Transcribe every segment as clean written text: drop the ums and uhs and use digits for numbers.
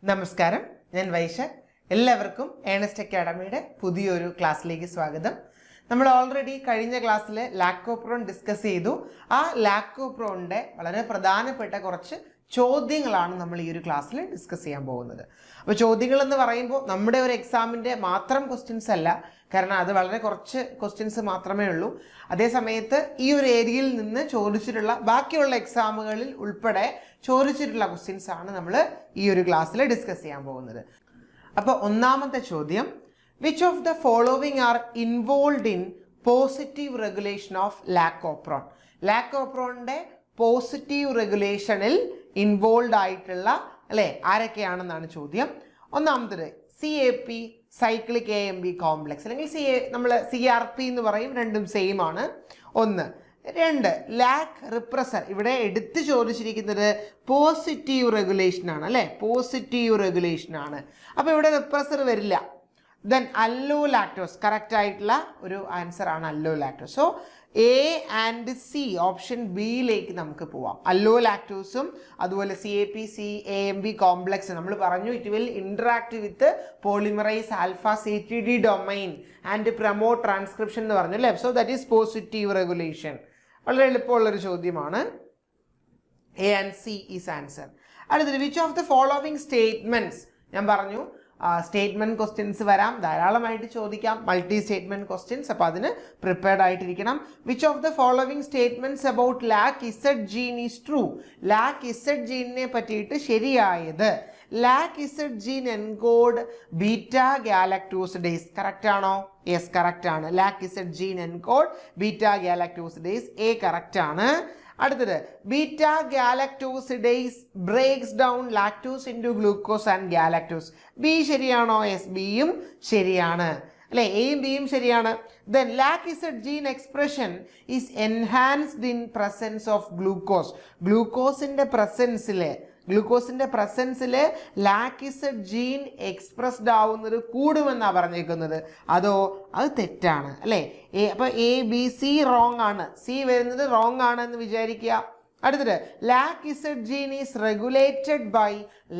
നമസ്കാരം, ഞാൻ വൈശാഖ്. എല്ലാവർക്കും ഏണസ്റ്റ് അക്കാഡമിയുടെ പുതിയൊരു ക്ലാസ്സിലേക്ക് സ്വാഗതം. നമ്മൾ ഓൾറെഡി കഴിഞ്ഞ ക്ലാസ്സിൽ ലാക്ടോപ്രോൺ ഡിസ്കസ് ചെയ്തു. ആ ലാക്ടോപ്രോണിൻ്റെ വളരെ പ്രധാനപ്പെട്ട കുറച്ച് ചോദ്യങ്ങളാണ് നമ്മൾ ഈ ഒരു ക്ലാസ്സിൽ ഡിസ്കസ് ചെയ്യാൻ പോകുന്നത്. അപ്പോൾ ചോദ്യങ്ങൾ എന്ന് പറയുമ്പോൾ നമ്മുടെ ഒരു എക്സാമിൻ്റെ മാത്രം ക്വസ്റ്റ്യൻസ് അല്ല, കാരണം അത് വളരെ കുറച്ച് ക്വസ്റ്റ്യൻസ് മാത്രമേ ഉള്ളൂ. അതേ സമയത്ത് ഈ ഒരു ഏരിയയിൽ നിന്ന് ചോദിച്ചിട്ടുള്ള ബാക്കിയുള്ള എക്സാമുകളിൽ ഉൾപ്പെടെ ചോദിച്ചിട്ടുള്ള ക്വസ്റ്റ്യൻസ് ആണ് നമ്മൾ ഈ ഒരു ക്ലാസ്സിൽ ഡിസ്കസ് ചെയ്യാൻ പോകുന്നത്. അപ്പോൾ ഒന്നാമത്തെ ചോദ്യം, which of the following are involve in positive regulation of lac operon? ലാക്ടോപ്രോണിൻ്റെ പോസിറ്റീവ് റെഗുലേഷനിൽ ഇൻവോൾവ് ആയിട്ടുള്ള ആരൊക്കെയാണെന്നാണ് ചോദ്യം. ഒന്നാമത്തേത് CAP, സൈക്ലിക് AMP കോംപ്ലക്സ്, അല്ലെങ്കിൽ നമ്മൾ CRP എന്ന് പറയും, രണ്ടും സെയിം ആണ്. ഒന്ന്. രണ്ട്, ലാക് റിപ്രസർ. ഇവിടെ എടുത്ത് ചോദിച്ചിരിക്കുന്നത് പോസിറ്റീവ് റെഗുലേഷൻ ആണ്, അല്ലേ? പോസിറ്റീവ് റെഗുലേഷൻ ആണ്. അപ്പോൾ ഇവിടെ റിപ്രസർ വരില്ല. ദെൻ അല്ലോ ലാക്ടോസ്, കറക്റ്റ് ആയിട്ടുള്ള ഒരു ആൻസർ ആണ് allolactose. So A and C, option ബിയിലേക്ക് നമുക്ക് പോവാം. അല്ലോ ലാക്ടോസും അതുപോലെ CAP, AMP കോംപ്ലക്സ് നമ്മൾ പറഞ്ഞു it will interact with polymerase alpha CTD domain and promote transcription എന്ന് പറഞ്ഞു, അല്ലേ? So that is positive regulation. വളരെ എളുപ്പമുള്ളൊരു ചോദ്യമാണ്. A and C is answer. അടുത്തത്, which of the following statements? ഞാൻ പറഞ്ഞു സ്റ്റേറ്റ്മെന്റ് ക്വസ്റ്റ്യൻസ് വരാം, ധാരാളമായിട്ട് ചോദിക്കാം, മൾട്ടി സ്റ്റേറ്റ്മെന്റ് ക്വസ്റ്റ്യൻസ്. അപ്പോൾ അതിന് പ്രിപ്പയർഡ് ആയിട്ടിരിക്കണം. Which of the following statements about lac Z gene is true? Lac Z ജീനിനെ പറ്റിയിട്ട് ശരിയായത്. Lac Z gene encode beta galactosidase, correct ആണോ? യെസ്, കറക്റ്റ് ആണ്. Lac Z gene encode beta galactosidase, A correct ആണ്. അടുത്തത്, beta galactosidase breaks down lactose into glucose and galactose, B ശരിയാണോ? Yes, ബിയും ശരിയാണ്, അല്ലേ? എയും ബിയും ശരിയാണ്. Then lac Z gene expression is enhanced in presence of glucose. ഗ്ലൂക്കോസിന്റെ പ്രസൻസിൽ ലാക് ഇസഡ് ജീൻ എക്സ്പ്രസ്ഡ് ആവുന്നത് കൂടുമെന്നാണ് പറഞ്ഞേക്കുന്നത്. അതോ? അത് തെറ്റാണ്, അല്ലേ? അപ്പോൾ ABC റോങ് ആണ്, C വരുന്നത് റോങ് ആണെന്ന് വിചാരിക്കുക. അടുത്തത്, lac Z gene is regulated by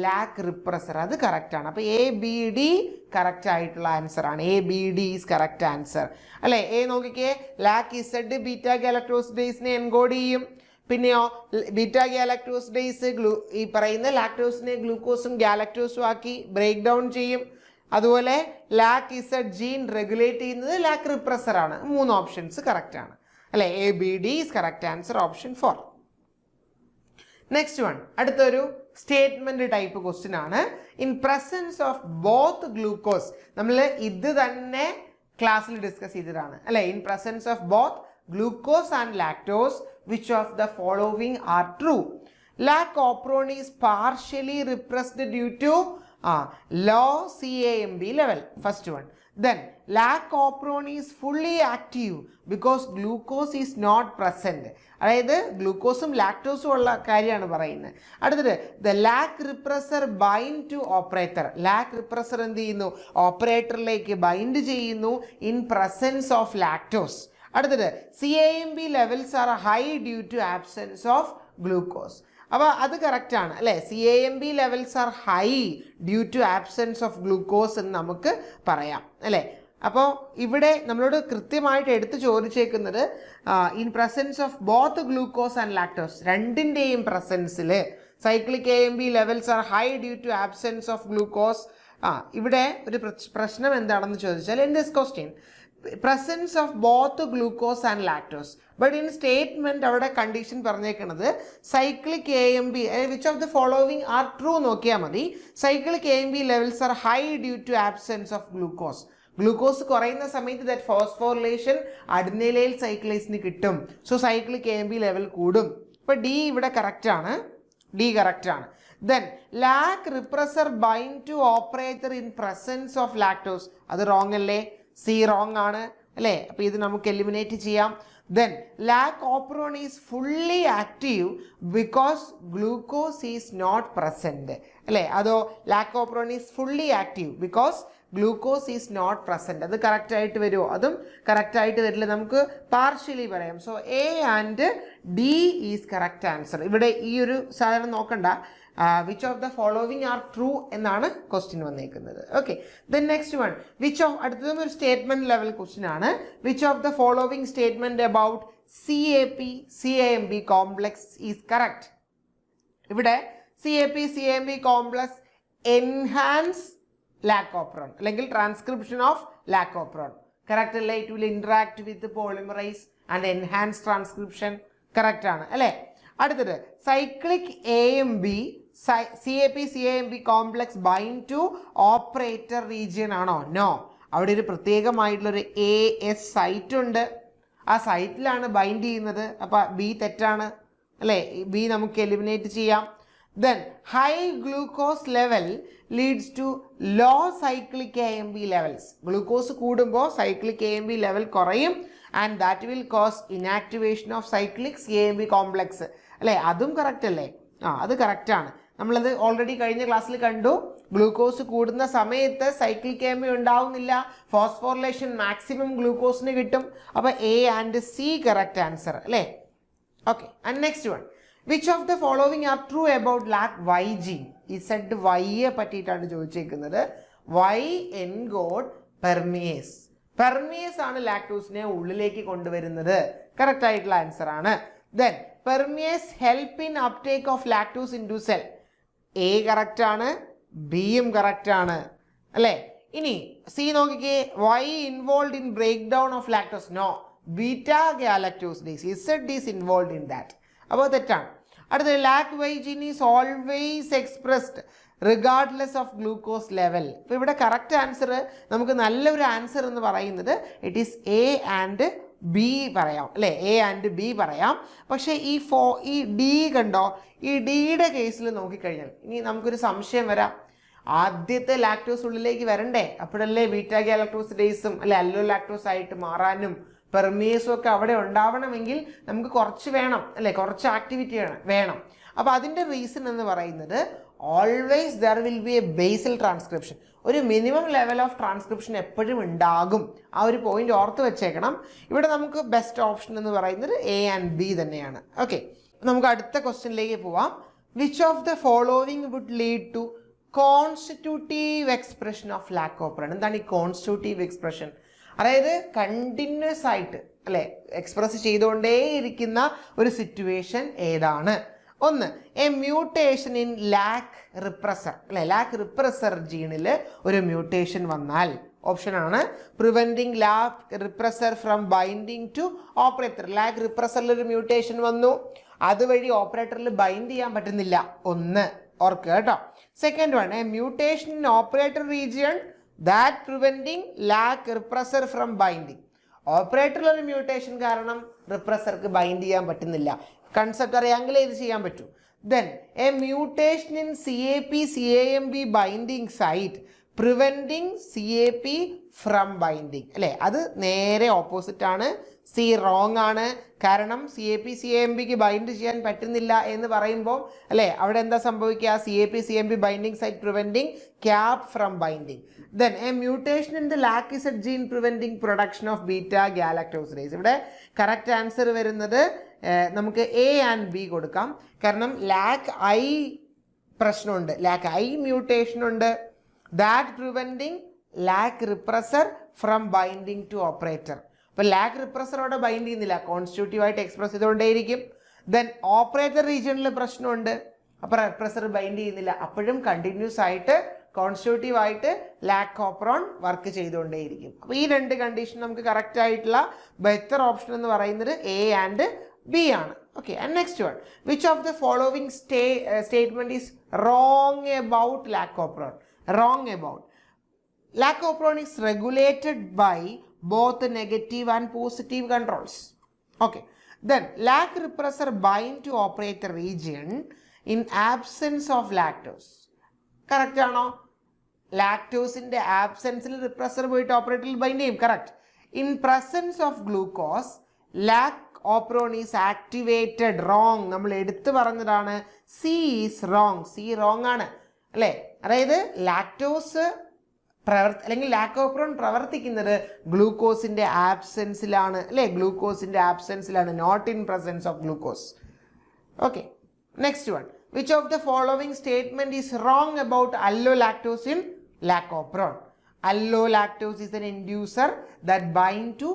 lac repressor, അത് കറക്റ്റ് ആണ്. അപ്പോൾ ABD കറക്റ്റ് ആയിട്ടുള്ള ആൻസർ ആണ്. ABD ഈസ് കറക്റ്റ് ആൻസർ, അല്ലേ? നോക്കിക്കേ, ലാക് ഇസഡ് ബീറ്റാ ഗാലക്ടോസിഡേസിനെ എൻകോഡ് ചെയ്യും. പിന്നെയോ ബീറ്റാ ഗാലക്ടോസിഡേസ് ഈ പറയുന്ന ലാക്ടോസിനെ ഗ്ലൂക്കോസും ഗാലക്ടോസും ആക്കി ബ്രേക്ക് ഡൗൺ ചെയ്യും. അതുപോലെ ലാക് ഇസഡ് ജീൻ റെഗുലേറ്റ് ചെയ്യുന്നത് ലാക് റിപ്രസർ ആണ്. 3 ഓപ്ഷൻസ് കറക്റ്റ് ആണ്, അല്ലേ? ABD is correct answer, option 4. Next one, അടുത്തൊരു സ്റ്റേറ്റ്മെന്റ് ടൈപ്പ് ക്വസ്റ്റ്യൻ ആണ്. In presence of both glucose, നമ്മൾ ഇത് തന്നെ ക്ലാസ്സിൽ ഡിസ്കസ് ചെയ്തതാണ്, അല്ലേ? In presence of both glucose and lactose, which of the following are true? Lactopron is partially repressed due to low CAMP level, first one. Then lactopron is fully active because glucose is not present. അതായത് ഗ്ലൂക്കോസും ലാക്ടോസും ഉള്ള കാര്യമാണ് പറയുന്നത്. അടുത്തത്, the lac repressor bind to operator. Lac repressor എന്ത് ചെയ്യുന്നു? ഓപ്പറേറ്ററിലേക്ക് ബൈൻഡ് ചെയ്യുന്നു ഇൻ പ്രസൻസ് ഓഫ് ലാക്ടോസ്. അടുത്തത്, CAMP levels are high due to absence of glucose. അപ്പോൾ അത് കറക്റ്റ് ആണ്, അല്ലേ? CAMP levels are high due to absence of glucose എന്ന് നമുക്ക് പറയാം, അല്ലേ? അപ്പോൾ ഇവിടെ നമ്മളോട് കൃത്യമായിട്ട് എടുത്ത് ചോദിച്ചേക്കുന്നത് in presence of both glucose and lactose, രണ്ടിൻ്റെയും പ്രസൻസിൽ cyclic AMP levels are high due to absence of glucose. ഇവിടെ ഒരു പ്രശ്നം എന്താണെന്ന് ചോദിച്ചാൽ, in this question presence of both glucose and lactose, but in statement അവിടെ കണ്ടീഷൻ പറഞ്ഞേക്കുന്നത് cyclic AMP which of the following are true നോക്കിയാൽ മതി. Cyclic AMP levels are high due to absence of glucose. Glucose കുറയുന്ന സമയത്ത് that phosphorylation അഡിനിലൈൽ സൈക്ലേസിന് കിട്ടും. So cyclic AMP level കൂടും. അപ്പോൾ D ഇവിടെ കറക്റ്റ് ആണ്, D കറക്റ്റ് ആണ്. Then lac repressor bind to operator in presence of lactose, അത് wrong അല്ലേ? C റോങ് ആണ്, അല്ലേ? അപ്പോൾ ഇത് നമുക്ക് എലിമിനേറ്റ് ചെയ്യാം. Then lac operon is fully active because glucose is not present, അല്ലേ? അതോ lac operon is fully active because glucose is not present, അത് കറക്റ്റ് ആയിട്ട് വരുമോ? അതും കറക്റ്റ് ആയിട്ട് വരില്ല, നമുക്ക് പാർഷ്യലി പറയാം. So A and D is correct answer. ഇവിടെ ഈ ഒരു സാധനം നോക്കണ്ട, which of the following are true എന്നാണ് ക്വസ്റ്റ്യൻ വന്നേക്കുന്നത്. Okay, then next one, which of, അടുത്തതും ഒരു സ്റ്റേറ്റ്മെന്റ് ലെവൽ ക്വസ്റ്റ്യൻ ആണ്. Which of the following statement about CAP-CAMB complex is correct. ഇവിടെ CAP-CAMB കോംപ്ലക്സ് എൻഹാൻസ് ലാക്കോപ്രോൺ അല്ലെങ്കിൽ ട്രാൻസ്ക്രിപ്ഷൻ ഓഫ് ലാക്കോപ്രോൺ. കറക്റ്റ് അല്ലേ? It will interact with polymerise and enhance transcription. Correct ആണ് അല്ലേ? അടുത്തത്, cyclic AMB CAP-CAMB complex bind to operator region ആണോ? No. അവിടെ ഒരു പ്രത്യേകമായിട്ടുള്ളൊരു AS site ഉണ്ട്, ആ സൈറ്റിലാണ് ബൈൻഡ് ചെയ്യുന്നത്. അപ്പം ബി തെറ്റാണ് അല്ലേ? ബി നമുക്ക് എലിമിനേറ്റ് ചെയ്യാം. Then high glucose level leads to low cyclic AMB levels. Glucose കൂടുമ്പോൾ cyclic AMB level കുറയും and that will cause inactivation of cyclic CAMB complex. അല്ലേ? അതും കറക്റ്റ് അല്ലേ? അത് കറക്റ്റാണ്. നമ്മളത് ഓൾറെഡി കഴിഞ്ഞ ക്ലാസ്സിൽ കണ്ടു. ഗ്ലൂക്കോസ് കൂടുന്ന സമയത്ത് സൈക്ലിക് AMB ഉണ്ടാവുന്നില്ല, ഫോസ്ഫോറിലേഷൻ മാക്സിമം ഗ്ലൂക്കോസിന് കിട്ടും. അപ്പോൾ A and C correct answer അല്ലേ? Okay, and next one, which of the following are true about lac Y gene? ZYയെ പറ്റിയിട്ടാണ് ചോദിച്ചേക്കുന്നത്. Y encode permease. പെർമിയേസ് ആണ് ലാക്ടോസിനെ ഉള്ളിലേക്ക് കൊണ്ടുവരുന്നത്. കറക്റ്റ് ആയിട്ടുള്ള ആൻസർ ആണ്. Then permease help in uptake of lactose in to cell. A correct ആണ്, ബിയും കറക്റ്റ് ആണ് അല്ലേ? ഇനി സി നോക്കിക്കേ, Y involve in break down of lactose. No. Beta galactosidase Z is involve in that. അപ്പോൾ തെറ്റാണ്. അടുത്തത്, lac Y gene is always expressed regardless of glucose level. ഇപ്പോൾ ഇവിടെ കറക്റ്റ് ആൻസർ, നമുക്ക് നല്ലൊരു ആൻസർ എന്ന് പറയുന്നത് it is A and B പറയാം അല്ലേ? A ആൻഡ് B പറയാം. പക്ഷേ ഈ D കണ്ടോ? ഈ ഡിയുടെ കേസിൽ നോക്കിക്കഴിഞ്ഞാൽ ഇനി നമുക്കൊരു സംശയം വരാം. ആദ്യത്തെ ലാക്ടോസ് ഉള്ളിലേക്ക് വരണ്ടേ? അപ്പോഴല്ലേ ബീറ്റാ ഗാലക്ടോസിഡേസും അല്ലെ അല്ലോ ലാക്ടോസ് ആയിട്ട് മാറാനും പെർമിയേസും ഒക്കെ അവിടെ ഉണ്ടാവണമെങ്കിൽ നമുക്ക് കുറച്ച് വേണം അല്ലേ? കുറച്ച് ആക്ടിവിറ്റി വേണം. അപ്പോൾ അതിൻ്റെ റീസൺ എന്ന് പറയുന്നത് always there will be a basal transcription. ഒരു മിനിമം ലെവൽ ഓഫ് ട്രാൻസ്ക്രിപ്ഷൻ എപ്പോഴും ഉണ്ടാകും. ആ ഒരു പോയിന്റ് ഓർത്ത് വെച്ചേക്കണം. ഇവിടെ നമുക്ക് ബെസ്റ്റ് ഓപ്ഷൻ എന്ന് പറയുന്നത് A ആൻഡ് B തന്നെയാണ്. ഓക്കെ, നമുക്ക് അടുത്ത ക്വസ്റ്റ്യനിലേക്ക് പോവാം. Which of the following would lead to constitutive expression of lac operon? എന്താണ് ഈ കോൺസ്റ്റിറ്റ്യൂട്ടീവ് എക്സ്പ്രഷൻ? അതായത് കണ്ടിന്യൂസ് ആയിട്ട് അല്ലെ എക്സ്പ്രസ് ചെയ്തുകൊണ്ടേയിരിക്കുന്ന ഒരു സിറ്റുവേഷൻ ഏതാണ്? ഒന്ന്, a mutation in lac repressor അല്ലെ, ലാക്ക് റിപ്രസർ ജീനിൽ ഒരു മ്യൂട്ടേഷൻ വന്നാൽ. ഓപ്ഷൻ ആണ് preventing lac repressor from binding to operator. Lac റിപ്രസറിൽ ഒരു മ്യൂട്ടേഷൻ വന്നു, അതുവഴി ഓപ്പറേറ്ററിൽ ബൈൻഡ് ചെയ്യാൻ പറ്റുന്നില്ല. ഒന്ന് ഓർക്കുക കേട്ടോ. Second one, A mutation in operator region that preventing lack repressor from binding. ഓപ്പറേറ്ററിൽ ഒരു മ്യൂട്ടേഷൻ കാരണം റിപ്രസർക്ക് ബൈൻഡ് ചെയ്യാൻ പറ്റുന്നില്ല. കൺസെപ്റ്റ് അറിയാമെങ്കിൽ ഇത് ചെയ്യാൻ പറ്റും. Then a mutation in CAP-CAMB binding site preventing CAP from binding അല്ലേ? അത് നേരെ ഓപ്പോസിറ്റ് ആണ്. സി റോങ് ആണ്. കാരണം CAP-CAMBക്ക് ബൈൻഡ് ചെയ്യാൻ പറ്റുന്നില്ല എന്ന് പറയുമ്പോൾ അല്ലേ അവിടെ എന്താ സംഭവിക്കുക? CAP-CAMB binding site preventing cap from binding. Then a mutation in the lac Z gene preventing production of beta galactosidase. ഇവിടെ കറക്റ്റ് ആൻസർ വരുന്നത് നമുക്ക് A ആൻഡ് B കൊടുക്കാം. കാരണം ലാക്ക് I പ്രശ്നമുണ്ട്, ലാക്ക് I മ്യൂട്ടേഷൻ ഉണ്ട്. That preventing lac repressor from binding to operator. അപ്പോൾ lac റിപ്രസറോടെ bind ചെയ്യുന്നില്ല, കോൺസ്റ്റിറ്റ്യൂട്ടീവായിട്ട് എക്സ്പ്രസ് ചെയ്തുകൊണ്ടേയിരിക്കും. ദെൻ ഓപ്പറേറ്റർ റീജിയനിൽ പ്രശ്നമുണ്ട്, അപ്പോൾ റിപ്രസർ ബൈൻഡ് ചെയ്യുന്നില്ല. അപ്പോഴും കണ്ടിന്യൂസ് ആയിട്ട് കോൺസ്റ്റിറ്റ്യൂട്ടീവ് ആയിട്ട് ലാക്കോപ്രോൺ വർക്ക് ചെയ്തുകൊണ്ടേയിരിക്കും. അപ്പോൾ ഈ രണ്ട് കണ്ടീഷൻ നമുക്ക് കറക്റ്റ് ആയിട്ടുള്ള ബെറ്റർ ഓപ്ഷൻ എന്ന് പറയുന്നത് A ആൻഡ് B ആണ്. Okay, and next one, which of the following statement is wrong about lac operon? Wrong about lac operon is regulated by both negative and positive controls. Okay, then lack repressor bind to operator region in absence of lactose. Correct ആണോ? ലാക്ടോസിന്റെ ആബ്സെൻസിൽ repressor പോയിട്ട് ഓപ്പറേറ്ററിൽ bind ചെയ്യും. Correct. In presence of glucose lac operon is activated. Wrong. നമ്മൾ എടുത്തു പറഞ്ഞതാണ്. C is wrong. C wrong ആണ് അല്ലേ? അതായത് ലാക്ടോസ് അല്ലെങ്കിൽ ലാക്കോപ്രോൺ പ്രവർത്തിക്കുന്നത് ഗ്ലൂക്കോസിന്റെ ആബ്സെൻസിലാണ്, അല്ലേ? ഗ്ലൂക്കോസിന്റെ ആബ്സെൻസിലാണ്, not in presence of glucose. Okay, next one. Which of the following statement is wrong about allolactose in lacopron? Allolactose is an inducer that bind to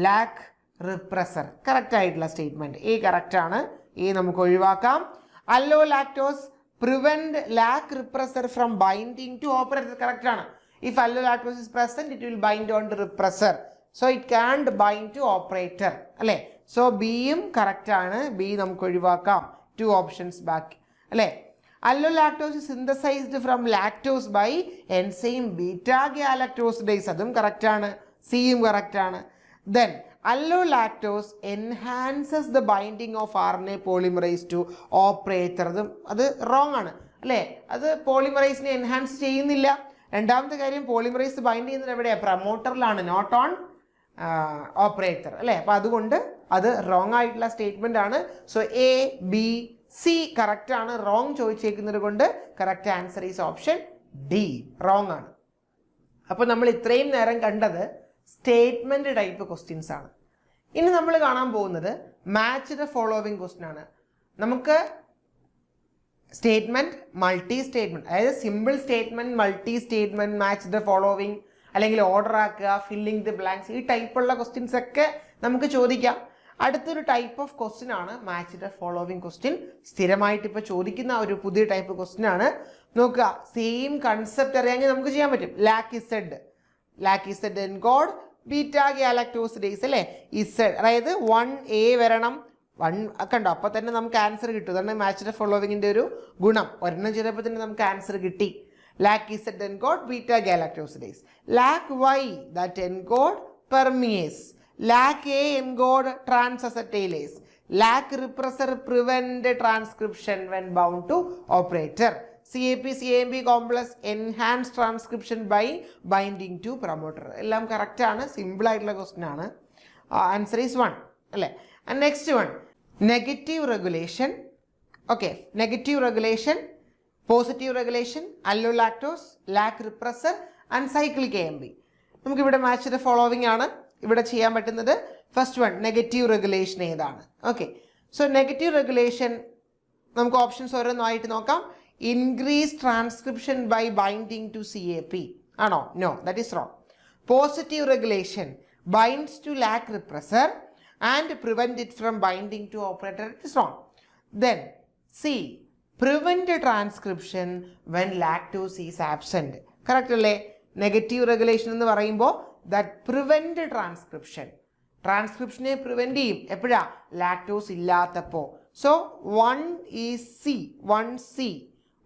lac repressor. Correct ആയിട്ടുള്ള statement A correct ആണ്. A നമുക്ക് ഒഴിവാക്കാം. Allolactose prevent lac repressor from binding to operator. Correct ആണ്. If allolactose is present, it will bind on the repressor. So it can't bind to operator. അല്ലേ? So ബിയും correct ആണ്. B നമുക്ക് ഒഴിവാക്കാം. 2 options ബാക്കി. അല്ലേ? Allolactose is synthesized from lactose by enzyme beta galactosidase. അതും correct ആണ്. സിയും കറക്റ്റ് ആണ്. Then allolactose enhances the binding of RNA polymerase to operator. അത് റോങ് ആണ്, അല്ലേ? അത് പോളിമറൈസിനെ എൻഹാൻസ് ചെയ്യുന്നില്ല. രണ്ടാമത്തെ കാര്യം, പോളിമറൈസ് ബൈൻഡ് ചെയ്യുന്നത് എവിടെയാണ്? പ്രൊമോട്ടറിലാണ്, നോട്ട് ഓൺ ഓപ്പറേറ്റർ, അല്ലേ? അപ്പോൾ അതുകൊണ്ട് അത് റോങ് ആയിട്ടുള്ള സ്റ്റേറ്റ്മെന്റ് ആണ്. So A, B, C correct ആണ്. റോങ് ചോദിച്ചേക്കുന്നത് കൊണ്ട് correct answer is option D, wrong ആണ്. അപ്പോൾ നമ്മൾ ഇത്രയും നേരം കണ്ടത് സ്റ്റേറ്റ്മെന്റ് ടൈപ്പ് ക്വസ്റ്റ്യൻസ് ആണ്. ഇനി നമ്മൾ കാണാൻ പോകുന്നത് മാച്ച് ദ ഫോളോവിങ് ക്വസ്റ്റ്യൻ ആണ്. നമുക്ക് സ്റ്റേറ്റ്മെന്റ്, മൾട്ടി സ്റ്റേറ്റ്മെന്റ്, അതായത് simple statement, multi statement, match the following, അല്ലെങ്കിൽ ഓർഡർ ആക്കുക, ഫില്ലിംഗ് ദി ബ്ലാങ്ക്സ്, ഈ ടൈപ്പുള്ള ക്വസ്റ്റ്യൻസ് ഒക്കെ നമുക്ക് ചോദിക്കാം. അടുത്തൊരു ടൈപ്പ് ഓഫ് ക്വസ്റ്റ്യൻ ആണ് മാച്ച് ദ ഫോളോവിങ് ക്വസ്റ്റ്യൻ. സ്ഥിരമായിട്ട് ഇപ്പോൾ ചോദിക്കുന്ന ഒരു പുതിയ ടൈപ്പ് ക്വസ്റ്റ്യൻ ആണ്. നോക്കുക, സെയിം കൺസെപ്റ്റ് അറിയാമെങ്കിൽ നമുക്ക് ചെയ്യാൻ പറ്റും. Lac Z encode beta galactosidase, അല്ലേ? ഇസഡ്, അതായത് 1A വരണം, 1 ഒക്കെ ഉണ്ടോ? അപ്പോൾ തന്നെ നമുക്ക് ആൻസർ കിട്ടും. അതാണ് മാച്ച് ദ ഫോളോവിങ്ങിൻ്റെ ഒരു ഗുണം. ഒരെണ്ണം ചെയ്തപ്പോൾ തന്നെ നമുക്ക് ആൻസർ കിട്ടി. Lac Z encode beta galactosidase. Lac Y that encode permease. Lac A encode transacetylase. Lac repressor prevent transcription when bound to operator. CAP-CAMP complex enhance transcription by binding to promoter. എല്ലാം correct ആണ്. Simple ആയിട്ടുള്ള question ആണ്. Answer is 1, അല്ലേ? And next one, negative regulation. Okay, negative regulation, positive regulation, allolactose, lac repressor and cyclic AMP. നമുക്കിവിടെ match the following ആണ് ഇവിടെ ചെയ്യാൻ പറ്റുന്നത്. ഫസ്റ്റ് വൺ, നെഗറ്റീവ് റെഗുലേഷൻ ഏതാണ്? ഓക്കെ, സോ നെഗറ്റീവ് റെഗുലേഷൻ നമുക്ക് ഓപ്ഷൻസ് ഓരോന്നായിട്ട് നോക്കാം. Increase transcription by binding to CAP ആണോ? No, that is wrong. Positive regulation binds to lac repressor and prevent it from binding to operator, it is wrong. Then C, prevent transcription when lactose is absent. Correct അല്ലേ? Negative regulation എന്ന് പറയുമ്പോൾ that prevent ട്രാൻസ്ക്രിപ്ഷനെ prevent ചെയ്യും. എപ്പോഴാ? Lactose ഇല്ലാത്തപ്പോൾ. So 1 is C.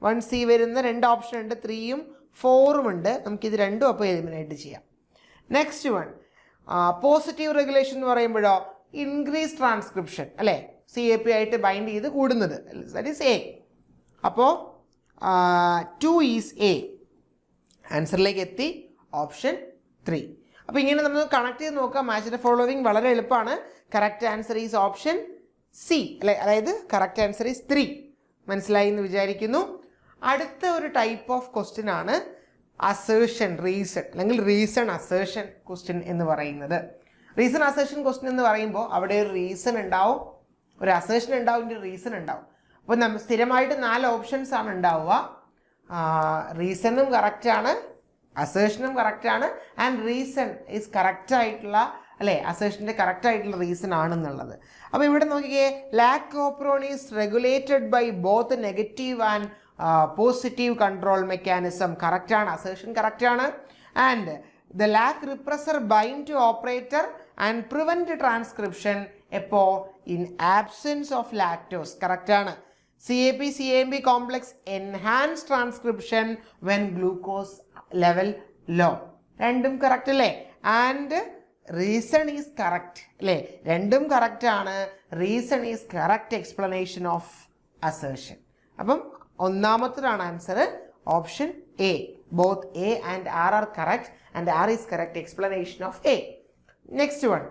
1C വരുന്ന 2 option ഉണ്ട്, 3ഉം 4ഉം ഉണ്ട്. നമുക്കിത് രണ്ടും അപ്പോൾ എലിമിനേറ്റ് ചെയ്യാം. നെക്സ്റ്റ് വൺ, പോസിറ്റീവ് റെഗുലേഷൻ എന്ന് പറയുമ്പോഴോ ഇൻക്രീസ് ട്രാൻസ്ക്രിപ്ഷൻ, അല്ലേ? CAP ആയിട്ട് ബൈൻഡ് ചെയ്ത് കൂടുന്നത്, ദാറ്റ് ഈസ് എ. അപ്പോൾ 2 ഈസ് എ. ആൻസറിലേക്ക് എത്തി, ഓപ്ഷൻ 3. അപ്പോൾ ഇങ്ങനെ നമ്മൾ കണക്ട് ചെയ്ത് നോക്കാം. മാച്ച് ദ ഫോളോവിങ് വളരെ എളുപ്പമാണ്. Correct answer is option C, അല്ലെ? അതായത് കറക്റ്റ് ആൻസർ ഈസ് 3. മനസ്സിലായി എന്ന് വിചാരിക്കുന്നു. അടുത്ത ഒരു ടൈപ്പ് ഓഫ് ക്വസ്റ്റ്യൻ ആണ് അസേർഷൻ റീസൺ, അല്ലെങ്കിൽ റീസൺ അസേർഷൻ ക്വസ്റ്റ്യൻ എന്ന് പറയുന്നത്. റീസൺ അസേർഷൻ ക്വസ്റ്റ്യൻ എന്ന് പറയുമ്പോൾ അവിടെ ഒരു റീസൺ ഉണ്ടാവും, ഒരു അസേർഷൻ ഉണ്ടാവും, ഒരു റീസൺ ഉണ്ടാവും. അപ്പോൾ നമ്മൾ സ്ഥിരമായിട്ട് 4 ഓപ്ഷൻസ് ആണ് ഉണ്ടാവുക. റീസണും കറക്റ്റ് ആണ്, അസേഷനും കറക്റ്റ് ആണ്, ആൻഡ് റീസൺ ഈസ് കറക്റ്റ് ആയിട്ടുള്ള, അല്ലേ? അസേഷൻ്റെ കറക്റ്റ് ആയിട്ടുള്ള റീസൺ ആണെന്നുള്ളത്. അപ്പോൾ ഇവിടെ നോക്കിക്കേ, lac operon is regulated by both negative and positive control mechanism. Correct ആണ്, അസേഷൻ കറക്റ്റ് ആണ്. And the lac repressor bind to operator and prevent transcription എപ്പോ? In absence of lactose. Correct ആണ്. CAP-CAMP complex enhance transcription when glucose level low. രണ്ടും correct അല്ലേ? And reason is correct, അല്ലേ? രണ്ടും correct ആണ്. Reason is correct explanation of assertion. അപ്പം ഒന്നാമത്തതാണ് answer option A. Both A and R are correct, and R is correct explanation of A. Next one,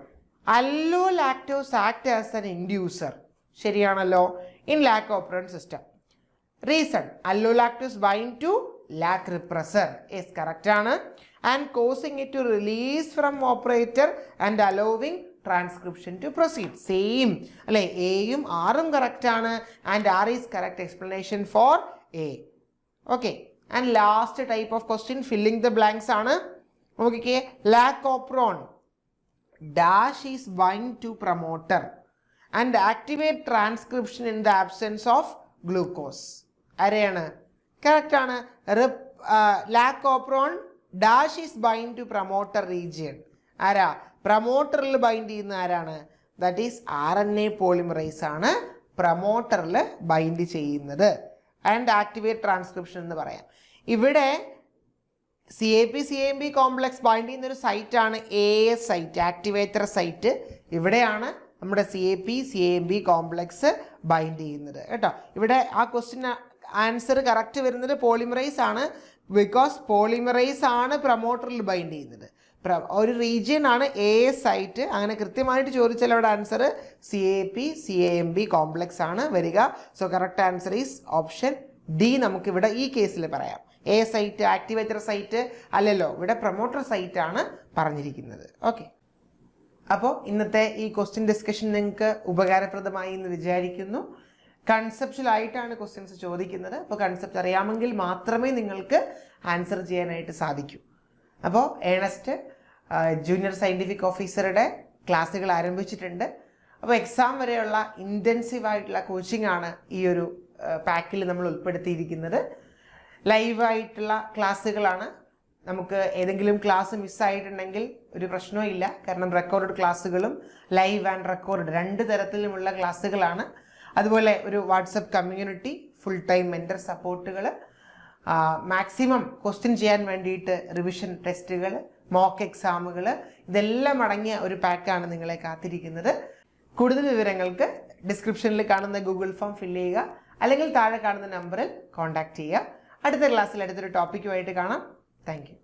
allolactose act as an inducer. ശരിയാണല്ലോ? In lac operant system. Reason, allolactose bind to lac repressor is correct ആണ്. And causing it to release from operator and allowing transcription to proceed. Same. അല്ലേ, എയും ആറും correct ആണ്. And R is correct explanation for A. Okay. And last type of question filling the blanks ആണ്. നോക്കിക്കേ, lac operon dash is bind to promoter and activate transcription in the absence of glucose. ആരെയാണ്? Correct ആണ്. Lac operon dash is bind to promoter region. ആരാ? പ്രൊമോട്ടറിൽ bind ചെയ്യുന്ന ആരാണ്? That is RNA polymerise ആണ് പ്രൊമോട്ടറിൽ bind ചെയ്യുന്നത്. ആൻഡ് ആക്ടിവേറ്റ് ട്രാൻസ്ക്രിപ്ഷൻ എന്ന് പറയാം. ഇവിടെ CAP-CAMP കോംപ്ലക്സ് ബൈൻഡ് ചെയ്യുന്ന ഒരു സൈറ്റാണ് AS സൈറ്റ്, ആക്ടിവേറ്റർ സൈറ്റ്. ഇവിടെയാണ് നമ്മുടെ CAP-CAMP കോംപ്ലക്സ് ബൈൻഡ് ചെയ്യുന്നത് കേട്ടോ. ഇവിടെ ആ ക്വസ്റ്റ്യൻ ആൻസർ കറക്റ്റ് വരുന്നത് പോളിമറൈസ് ആണ്. ബിക്കോസ് പോളിമറൈസ് ആണ് പ്രൊമോട്ടറിൽ ബൈൻഡ് ചെയ്യുന്നത്. ഒരു റീജിയൻ ആണ് AS സൈറ്റ്. അങ്ങനെ കൃത്യമായിട്ട് ചോദിച്ചാൽ അവിടെ ആൻസർ CAP-CAMP കോംപ്ലക്സ് ആണ് വരിക. So correct answer is option D. നമുക്കിവിടെ ഈ കേസിൽ പറയാം. AS സൈറ്റ് ആക്ടിവേറ്റർ സൈറ്റ് അല്ലല്ലോ, ഇവിടെ പ്രൊമോട്ടർ സൈറ്റ് ആണ് പറഞ്ഞിരിക്കുന്നത്. ഓക്കെ. അപ്പോൾ ഇന്നത്തെ ഈ ക്വസ്റ്റ്യൻ ഡിസ്കഷൻ നിങ്ങൾക്ക് ഉപകാരപ്രദമായി എന്ന് വിചാരിക്കുന്നു. കൺസെപ്ച്വൽ ആയിട്ടാണ് ക്വസ്റ്റ്യൻസ് ചോദിക്കുന്നത്. അപ്പോൾ കൺസെപ്റ്റ് അറിയാമെങ്കിൽ മാത്രമേ നിങ്ങൾക്ക് ആൻസർ ചെയ്യാനായിട്ട് സാധിക്കൂ. അപ്പോൾ ഏണസ്റ്റ് ജൂനിയർ സയൻറ്റിഫിക് ഓഫീസറുടെ ക്ലാസ്സുകൾ ആരംഭിച്ചിട്ടുണ്ട്. അപ്പോൾ എക്സാം വരെയുള്ള ഇൻറ്റൻസീവ് ആയിട്ടുള്ള കോച്ചിങ് ആണ് ഈ ഒരു പാക്കിൽ നമ്മൾ ഉൾപ്പെടുത്തിയിരിക്കുന്നത്. ലൈവായിട്ടുള്ള ക്ലാസ്സുകളാണ്. നമുക്ക് ഏതെങ്കിലും ക്ലാസ് മിസ്സായിട്ടുണ്ടെങ്കിൽ ഒരു പ്രശ്നവും ഇല്ല. കാരണം റെക്കോർഡ് ക്ലാസ്സുകളും ലൈവ് ആൻഡ് റെക്കോർഡ് രണ്ട് തരത്തിലുമുള്ള ക്ലാസ്സുകളാണ്. അതുപോലെ ഒരു WhatsApp community, full time mentor സപ്പോർട്ടുകൾ, മാക്സിമം ക്വസ്റ്റ്യൻ ചെയ്യാൻ വേണ്ടിയിട്ട് റിവിഷൻ ടെസ്റ്റുകൾ, മോക്ക് എക്സാമുകൾ, ഇതെല്ലാം അടങ്ങിയ ഒരു പാക്കാണ് നിങ്ങളെ കാത്തിരിക്കുന്നത്. കൂടുതൽ വിവരങ്ങൾക്ക് ഡിസ്ക്രിപ്ഷനിൽ കാണുന്ന ഗൂഗിൾ ഫോം ഫില്ല് ചെയ്യുക, അല്ലെങ്കിൽ താഴെ കാണുന്ന നമ്പറിൽ കോൺടാക്റ്റ് ചെയ്യുക. അടുത്ത ക്ലാസ്സിൽ അടുത്തൊരു ടോപ്പിക്കുമായിട്ട് കാണാം. Thank you.